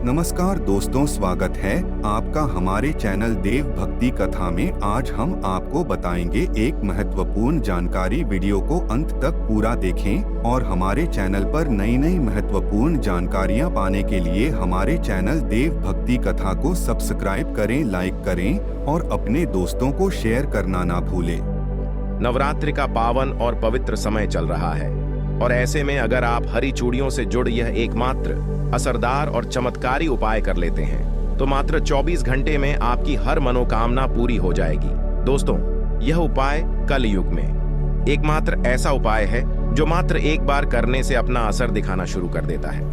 नमस्कार दोस्तों, स्वागत है आपका हमारे चैनल देव भक्ति कथा में। आज हम आपको बताएंगे एक महत्वपूर्ण जानकारी। वीडियो को अंत तक पूरा देखें और हमारे चैनल पर नई नई महत्वपूर्ण जानकारियां पाने के लिए हमारे चैनल देव भक्ति कथा को सब्सक्राइब करें, लाइक करें और अपने दोस्तों को शेयर करना ना भूलें। नवरात्रि का पावन और पवित्र समय चल रहा है और ऐसे में अगर आप हरी चूड़ियों से जुड़ यह एकमात्र असरदार और चमत्कारी उपाय कर लेते हैं तो मात्र 24 घंटे में आपकी हर मनोकामना पूरी हो जाएगी। दोस्तों, यह उपाय कलयुग में एकमात्र ऐसा उपाय है जो मात्र एक बार करने से अपना असर दिखाना शुरू कर देता है।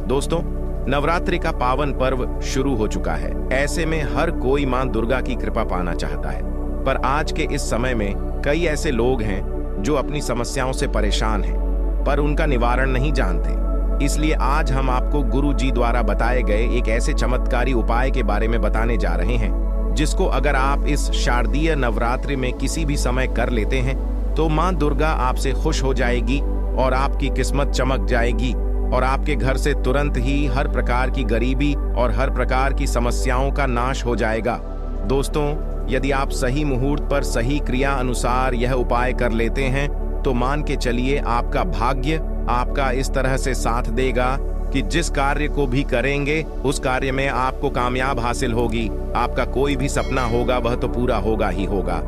दोस्तों, नवरात्रि का पावन पर्व शुरू हो चुका है। ऐसे में हर कोई मां दुर्गा की कृपा पाना चाहता है, पर आज के इस समय में कई ऐसे लोग हैं जो अपनी समस्याओं से परेशान हैं पर उनका निवारण नहीं जानते। इसलिए आज हम आपको गुरु जी द्वारा बताए गए एक ऐसे चमत्कारी उपाय के बारे में बताने जा रहे हैं जिसको अगर आप इस शारदीय नवरात्रि में किसी भी समय कर लेते हैं तो मां दुर्गा आपसे खुश हो जाएगी और आपकी किस्मत चमक जाएगी और आपके घर से तुरंत ही हर प्रकार की गरीबी और हर प्रकार की समस्याओं का नाश हो जाएगा। दोस्तों, यदि आप सही मुहूर्त पर सही क्रिया अनुसार यह उपाय कर लेते हैं तो मान के चलिए आपका भाग्य आपका इस तरह से साथ देगा कि जिस कार्य को भी करेंगे उस कार्य में आपको कामयाब हासिल होगी। आपका कोई भी सपना होगा वह तो पूरा होगा ही होगा।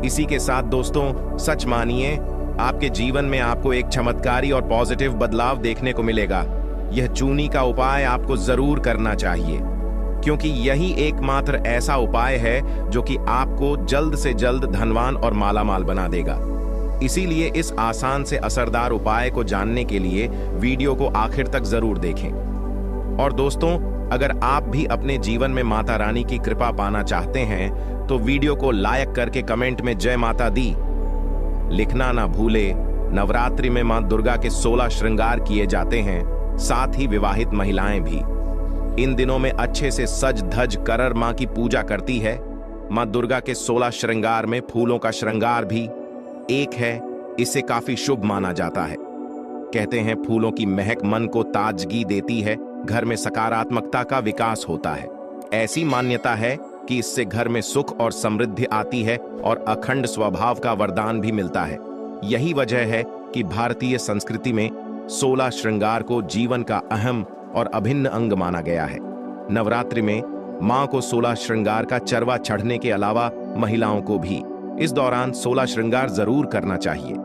इसी के साथ दोस्तों, सच मानिए आपके जीवन में आपको एक चमत्कारी और पॉजिटिव बदलाव देखने को मिलेगा। यह चूनी का उपाय आपको जरूर करना चाहिए क्योंकि यही एकमात्र ऐसा उपाय है जो कि आपको जल्द से जल्द धनवान और मालामाल बना देगा। इसीलिए इस आसान से असरदार उपाय को जानने के लिए वीडियो को आखिर तक जरूर देखें। और दोस्तों, अगर आप भी अपने जीवन में माता रानी की कृपा पाना चाहते हैं तो वीडियो को लाइक करके कमेंट में जय माता दी लिखना ना भूले। नवरात्रि में मां दुर्गा के 16 श्रृंगार किए जाते हैं, साथ ही विवाहित महिलाएं भी इन दिनों में अच्छे से सज धज कर मां की पूजा करती है। मां दुर्गा के 16 श्रृंगार में फूलों का श्रृंगार भी एक है। इसे काफी शुभ माना जाता है। कहते हैं फूलों की महक मन को ताजगी देती है, घर में सकारात्मकता का विकास होता है। ऐसी मान्यता है कि इससे घर में सुख और समृद्धि आती है और अखंड स्वभाव का वरदान भी मिलता है। यही वजह है कि भारतीय संस्कृति में 16 श्रृंगार को जीवन का अहम और अभिन्न अंग माना गया है। नवरात्रि में मां को 16 श्रृंगार का चरवा चढ़ने के अलावा महिलाओं को भी इस दौरान 16 श्रृंगार जरूर करना चाहिए।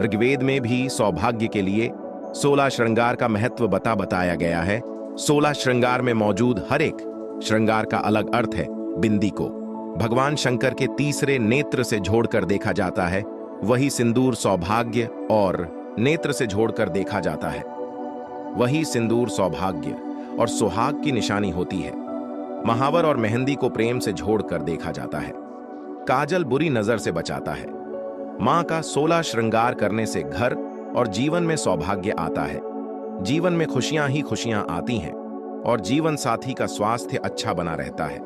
ऋग्वेद में भी सौभाग्य के लिए 16 श्रृंगार का महत्व बताया गया है। 16 श्रृंगार में मौजूद हर एक श्रृंगार का अलग अर्थ है। बिंदी को भगवान शंकर के तीसरे नेत्र से जोड़कर देखा जाता है, वही सिंदूर सौभाग्य और नेत्र से जोड़कर देखा जाता है। वही सिंदूर सौभाग्य और सुहाग की निशानी होती है। महावर और मेहंदी को प्रेम से जोड़कर देखा जाता है। काजल बुरी नजर से बचाता है। मां का 16 श्रृंगार करने से घर और जीवन में सौभाग्य आता है। जीवन में खुशियां ही खुशियां आती हैं और जीवन साथी का स्वास्थ्य अच्छा बना रहता है।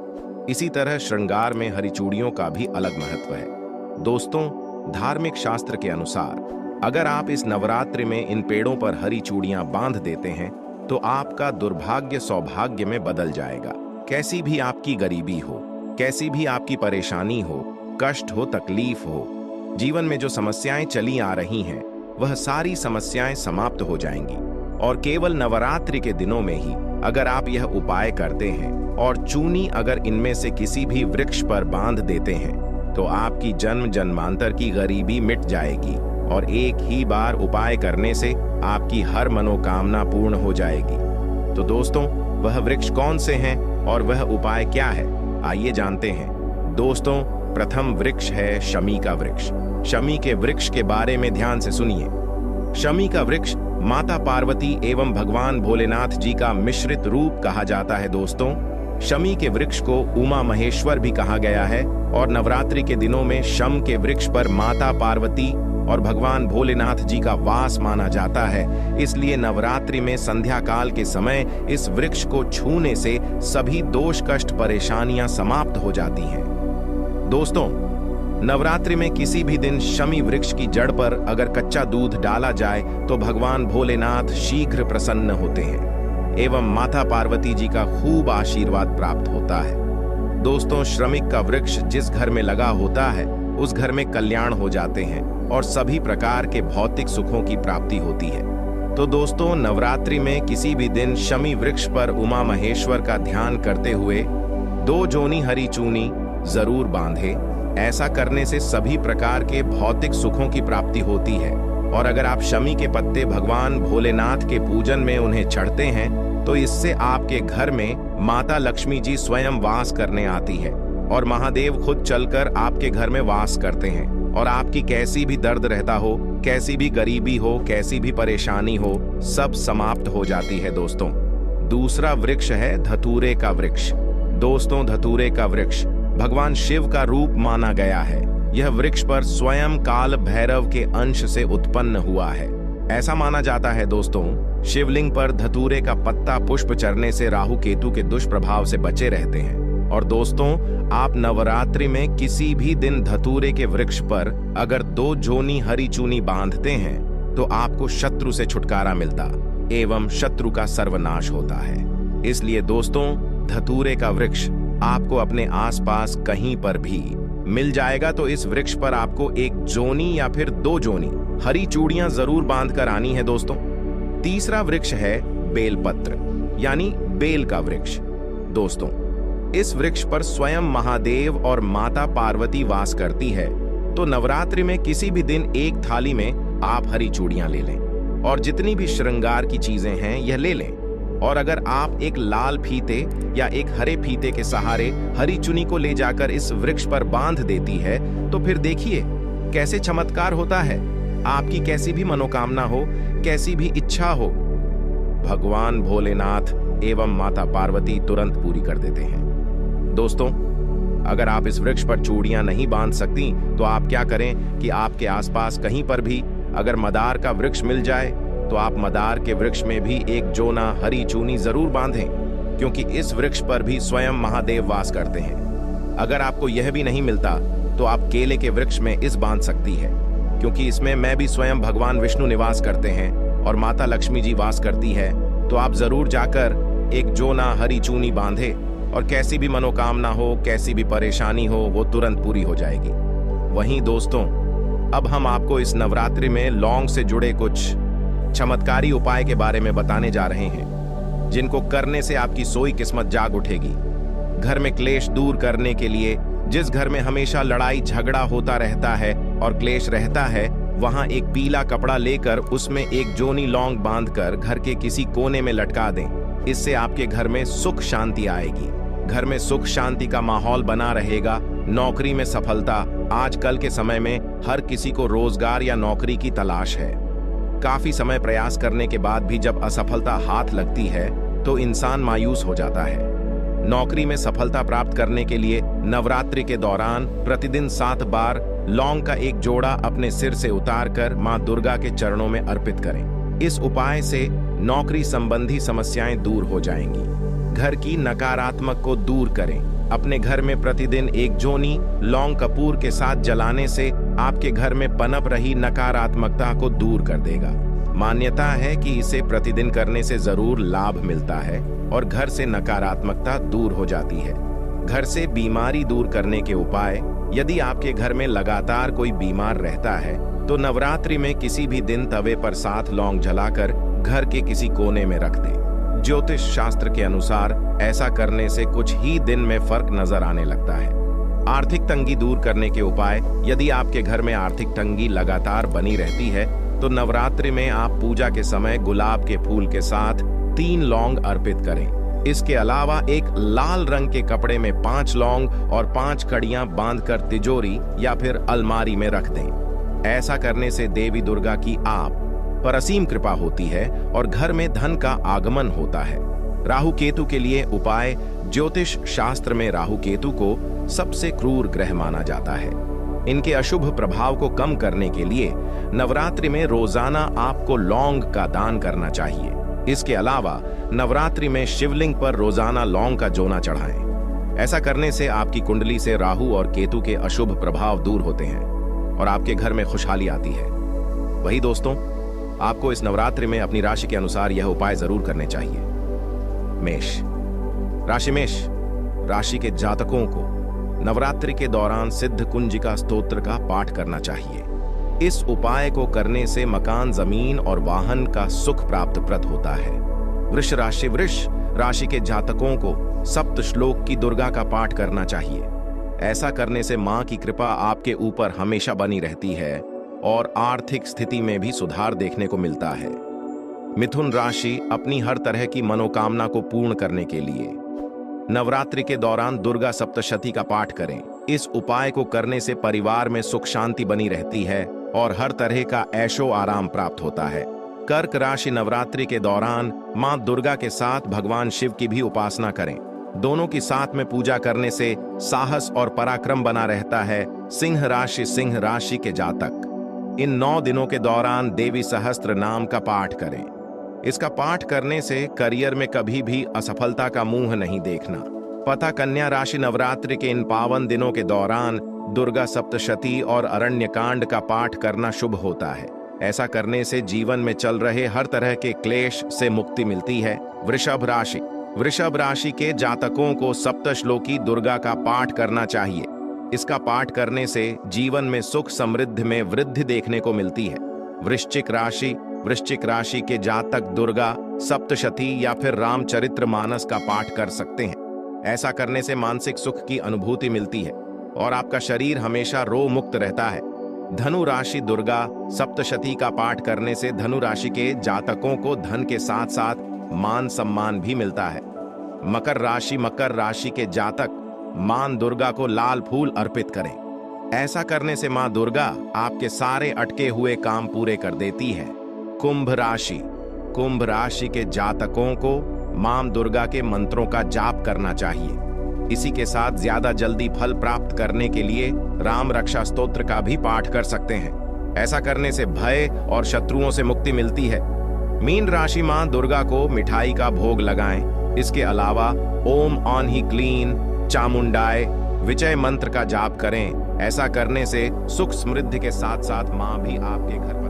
इसी तरह श्रृंगार में हरी चूड़ियों का भी अलग महत्व है। दोस्तों, धार्मिक शास्त्र के अनुसार अगर आप इस नवरात्रि में इन पेड़ों पर हरी चूड़ियां बांध देते हैं तो आपका दुर्भाग्य सौभाग्य में बदल जाएगा। कैसी भी आपकी गरीबी हो, कैसी भी आपकी परेशानी हो, कष्ट हो, तकलीफ हो, जीवन में जो समस्याएं चली आ रही हैं वह सारी समस्याएं समाप्त हो जाएंगी। और केवल नवरात्रि के दिनों में ही अगर आप यह उपाय करते हैं और चूनी अगर इनमें से किसी भी वृक्ष पर बांध देते हैं तो आपकी जन्म जन्मांतर की गरीबी मिट जाएगी और एक ही बार उपाय करने से आपकी हर मनोकामना पूर्ण हो जाएगी। तो दोस्तों, वह वृक्ष कौन से हैं और वह उपाय क्या है, आइए जानते हैं। दोस्तों, प्रथम वृक्ष है शमी का वृक्ष। शमी के वृक्ष के बारे में ध्यान से सुनिए। शमी का वृक्ष माता पार्वती एवं भगवान भोलेनाथ जी का मिश्रित रूप कहा जाता है। दोस्तों, शमी के वृक्ष को उमा महेश्वर भी कहा गया है और नवरात्रि के दिनों में शम के वृक्ष पर माता पार्वती और भगवान भोलेनाथ जी का वास माना जाता है। इसलिए नवरात्रि में संध्या काल के समय इस वृक्ष को छूने से सभी दोष कष्ट परेशानियां समाप्त हो जाती हैं। दोस्तों, नवरात्रि में किसी भी दिन शमी वृक्ष की जड़ पर अगर कच्चा दूध डाला जाए तो भगवान भोलेनाथ शीघ्र प्रसन्न होते हैं। एवं माता पार्वती जी का खूब आशीर्वाद प्राप्त होता है। दोस्तों, श्रमिक का वृक्ष जिस घर में लगा होता है उस घर में कल्याण हो जाते हैं और सभी प्रकार के भौतिक सुखों की प्राप्ति होती है। तो दोस्तों, नवरात्रि में किसी भी दिन शमी वृक्ष पर उमा महेश्वर का ध्यान करते हुए 2 जोनी हरी चूनी जरूर बांधे। ऐसा करने से सभी प्रकार के भौतिक सुखों की प्राप्ति होती है। और अगर आप शमी के पत्ते भगवान भोलेनाथ के पूजन में उन्हें चढ़ते हैं तो इससे आपके घर में माता लक्ष्मी जी स्वयं वास करने आती है और महादेव खुद चलकर आपके घर में वास करते हैं और आपकी कैसी भी दर्द रहता हो, कैसी भी गरीबी हो, कैसी भी परेशानी हो, सब समाप्त हो जाती है। दोस्तों, दूसरा वृक्ष है धतूरे का वृक्ष। दोस्तों, धतूरे का वृक्ष भगवान शिव का रूप माना गया है। यह वृक्ष पर स्वयं काल भैरव के अंश से उत्पन्न हुआ है। ऐसा माना जाता है दोस्तों, शिवलिंग पर धतूरे का पत्ता पुष्प चढ़ने से राहु केतु के दुष्प्रभाव से बचे रहते हैं। और दोस्तों, आप नवरात्रि में किसी भी दिन धतूरे के वृक्ष पर अगर 2 जोनी हरी चूनी बांधते हैं तो आपको शत्रु से छुटकारा मिलता एवं शत्रु का सर्वनाश होता है। इसलिए दोस्तों, धतूरे का वृक्ष आपको अपने आसपास कहीं पर भी मिल जाएगा तो इस वृक्ष पर आपको 1 जोनी या फिर 2 जोनी हरी चूड़ियां जरूर बांध कर आनी है। दोस्तों, तीसरा वृक्ष है बेलपत्र यानी बेल का वृक्ष। दोस्तों, इस वृक्ष पर स्वयं महादेव और माता पार्वती वास करती है। तो नवरात्रि में किसी भी दिन 1 थाली में आप हरी चूड़ियां ले लें और जितनी भी श्रृंगार की चीजें हैं यह ले लें। और अगर आप एक लाल फीते या एक हरे फीते के सहारे हरी चुनी को ले जाकर इस वृक्ष पर बांध देती है तो फिर देखिए कैसे चमत्कार होता है। आपकी कैसी भी मनोकामना हो, कैसी भी इच्छा हो, भगवान भोलेनाथ एवं माता पार्वती तुरंत पूरी कर देते हैं। दोस्तों, अगर आप इस वृक्ष पर चूड़ियां नहीं बांध सकती तो आप क्या करें कि आपके आसपास कहीं पर भी अगर मदार का वृक्ष मिल जाए तो आप मदार के वृक्ष में भी 1 जोना हरी चूनी जरूर बांधें, क्योंकि इस वृक्ष पर भी स्वयं महादेव वास करते हैं। अगर आपको यह भी नहीं मिलता तो आप केले के वृक्ष में इस बांध सकती है, क्योंकि इसमें मैं भी स्वयं भगवान विष्णु निवास करते हैं और माता लक्ष्मी जी वास करती है। तो आप जरूर जाकर 1 जोना हरी चूनी बांधे और कैसी भी मनोकामना हो, कैसी भी परेशानी हो, वो तुरंत पूरी हो जाएगी। वहीं दोस्तों, अब हम आपको इस नवरात्रि में लौंग से जुड़े कुछ चमत्कारी उपाय के बारे में बताने जा रहे हैं, जिनको करने से आपकी सोई किस्मत जाग उठेगी। घर में क्लेश दूर करने के लिए, जिस घर में हमेशा लड़ाई झगड़ा होता रहता है और क्लेश रहता है, वहां एक पीला कपड़ा लेकर उसमें 1 जोनी लौंग बांधकर घर के किसी कोने में लटका दें। इससे आपके घर में सुख शांति आएगी। घर में सुख शांति का माहौल बना रहेगा। नौकरी में सफलता। आजकल के समय में हर किसी को रोजगार या नौकरी की तलाश है। काफी समय प्रयास करने के बाद भी जब असफलता हाथ लगती है तो इंसान मायूस हो जाता है। नौकरी में सफलता प्राप्त करने के लिए नवरात्रि के दौरान प्रतिदिन 7 बार लौंग का 1 जोड़ा अपने सिर से उतारकर मां दुर्गा के चरणों में अर्पित करें। इस उपाय से नौकरी संबंधी समस्याएं दूर हो जाएंगी। घर की नकारात्मक को दूर करें। अपने घर में प्रतिदिन 1 जोनी लौंग कपूर के साथ जलाने से आपके घर में पनप रही नकारात्मकता को दूर कर देगा। मान्यता है कि इसे प्रतिदिन करने से जरूर लाभ मिलता है और घर से नकारात्मकता दूर हो जाती है। घर से बीमारी दूर करने के उपाय, यदि आपके घर में लगातार कोई बीमार रहता है तो नवरात्रि में किसी भी दिन तवे पर 7 लौंग जलाकर घर के किसी कोने में रख दें। ज्योतिष शास्त्र के अनुसार ऐसा करने से कुछ ही दिन में फर्क नजर आने लगता है। आर्थिक तंगी दूर करने के उपाय, यदि आपके घर में आर्थिक तंगी लगातार बनी रहती है तो नवरात्रि में आप पूजा के समय गुलाब के फूल के साथ 3 लौंग अर्पित करें। इसके अलावा एक लाल रंग के कपड़े में 5 लौंग और 5 कड़ियां बांधकर तिजोरी या फिर अलमारी में रख दें। ऐसा करने से देवी दुर्गा की आप पर असीम कृपा होती है और घर में धन का आगमन होता है। राहु केतु के लिए उपाय, ज्योतिष शास्त्र में राहु केतु को सबसे क्रूर ग्रह माना जाता है। इनके अशुभ प्रभाव को कम करने के लिए नवरात्रि में रोजाना आपको लौंग का दान करना चाहिए। इसके अलावा नवरात्रि में शिवलिंग पर रोजाना लौंग का जोना चढ़ाएं। ऐसा करने से आपकी कुंडली से राहु और केतु के अशुभ प्रभाव दूर होते हैं और आपके घर में खुशहाली आती है। वही दोस्तों, आपको इस नवरात्रि में अपनी राशि के अनुसार यह उपाय जरूर करने चाहिए। मेष राशि मेष राशि के जातकों को नवरात्रि के दौरान सिद्ध कुंजिका स्तोत्र का पाठ करना चाहिए। इस उपाय को करने से मकान, जमीन और वाहन का सुख प्राप्तप्रद होता है। वृष राशि के जातकों को सप्त श्लोक की दुर्गा का पाठ करना चाहिए। ऐसा करने से मां की कृपा आपके ऊपर हमेशा बनी रहती है और आर्थिक स्थिति में भी सुधार देखने को मिलता है। मिथुन राशि अपनी हर तरह की मनोकामना को पूर्ण करने के लिए नवरात्रि के दौरान दुर्गा सप्तशती का पाठ करें। इस उपाय को करने से परिवार में सुख शांति बनी रहती है और हर तरह का ऐशो आराम प्राप्त होता है। कर्क राशि नवरात्रि के दौरान मां दुर्गा के साथ भगवान शिव की भी उपासना करें। दोनों की साथ में पूजा करने से साहस और पराक्रम बना रहता है। सिंह राशि के जातक इन 9 दिनों के दौरान देवी सहस्त्र नाम का पाठ करें। इसका पाठ करने से करियर में कभी भी असफलता का मुंह नहीं देखना। पता कन्या राशि नवरात्रि के इन पावन दिनों के दौरान दुर्गा सप्तशती और अरण्य कांड का पाठ करना शुभ होता है। ऐसा करने से जीवन में चल रहे हर तरह के क्लेश से मुक्ति मिलती है। वृषभ राशि के जातकों को सप्तश्लोकी दुर्गा का पाठ करना चाहिए। इसका पाठ करने से जीवन में सुख समृद्धि में वृद्धि देखने को मिलती है। वृश्चिक राशि के जातक दुर्गा सप्तशती या फिर रामचरितमानस का पाठ कर सकते हैं। ऐसा करने से मानसिक सुख की अनुभूति मिलती है और आपका शरीर हमेशा रोग मुक्त रहता है। धनु राशि दुर्गा सप्तशती का पाठ करने से धनु राशि के जातकों को धन के साथ साथ मान सम्मान भी मिलता है। मकर राशि के जातक मां दुर्गा को लाल फूल अर्पित करें। ऐसा करने से मां दुर्गा आपके सारे अटके हुए काम पूरे कर देती है। कुंभ राशि के जातकों को मां दुर्गा के मंत्रों का जाप करना चाहिए। इसी के साथ ज्यादा जल्दी फल प्राप्त करने के लिए राम रक्षा स्तोत्र का भी पाठ कर सकते हैं। ऐसा करने से भय और शत्रुओं से मुक्ति मिलती है। मीन राशि मां दुर्गा को मिठाई का भोग लगाएं। इसके अलावा ओम ऑन ही क्लीन चामुंडाय विजय मंत्र का जाप करें। ऐसा करने से सुख समृद्धि के साथ साथ मां भी आपके घर पर